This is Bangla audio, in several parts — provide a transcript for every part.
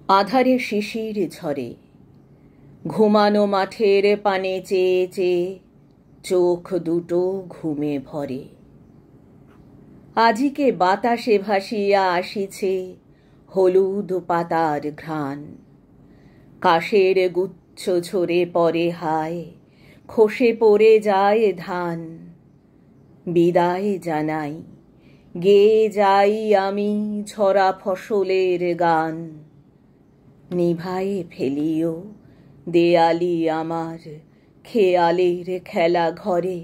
আধারে শিশির ঝরে, ঘুমানো মাঠের পানে চেয়ে চেয়ে চোখ দুটো ঘুমে ভরে। আজিকে বাতাসে ভাসিয়া আসিছে হলুদ পাতার ঘ্রাণ। কাশের গুচ্ছ ঝরে পড়ে হায়, খসে পড়ে যায় ধান। বিদায় জানাই, গেয়ে যাই আমি ঝরা ফসলের গান। নিভায়ে ফেলিও দেয়ালি আমার খেয়ালের খেলা ঘরে।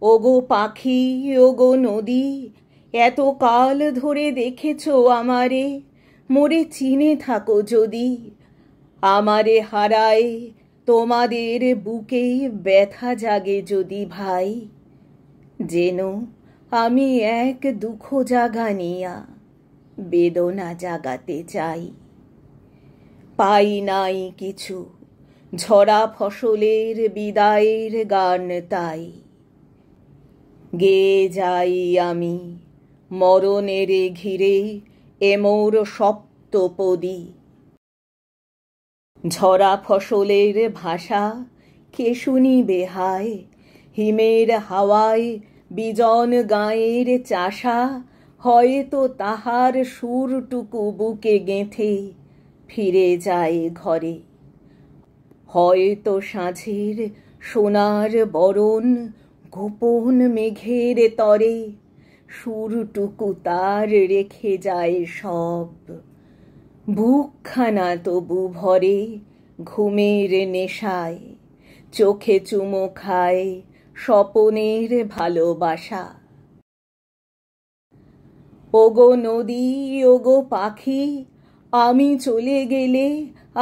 ওগো পাখি, ওগো নদী, এত কাল ধরে দেখেছ আমারে, মোরে চিনে থাকো যদি। আমারে হারায় তোমাদের বুকে ব্যথা জাগে যদি ভাই, যেন আমি এক দুঃখ জাগানিয়া বেদনা জাগাতে চাই। পাই নাই কিছু, ঝরা ফসলের বিদায়ের গান তাই। গেয়ে যাই আমি মরণের ঘিরে এমোর সপ্তপদী। ঝরা ফসলের ভাষা কে শুনিবে হায়, হিমের হাওয়ায় বিজন গাঁয়ের চাষা হয়তো তাহার সুরটুকু বুকে গেঁথে ফিরে যায় ঘরে। হয়তো সাঁঝের সোনার বরণ গোপন মেঘের তরে সুরটুকু তার রেখে যায় সব। বুকখানা তবু ভরে ঘুমের নেশায়, চোখে চুমো খায় স্বপনের ভালোবাসা। ওগো নদী, ওগো পাখি, আমি চলে গেলে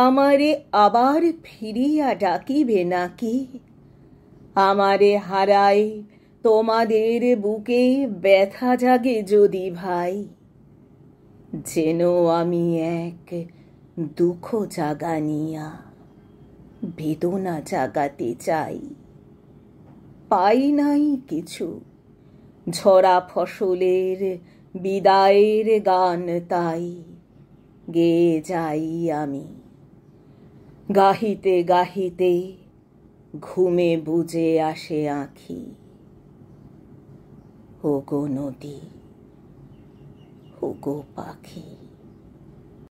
আমারে আবার ফিরিয়া ডাকিবে নাকি? আমারে হারায় তোমাদের বুকে ব্যথা জাগে যদি ভাই, যেন আমি এক দুঃখ জাগানিয়া বেদনা জাগাতে চাই। পাই নাই কিছু, ঝরা ফসলের বিদায়ের গান তাই। গেয়ে যাই আমি গাহিতে গাহিতে, ঘুমে বুজে আসে আঁখি। ওগো নদী, ওগো পাখি।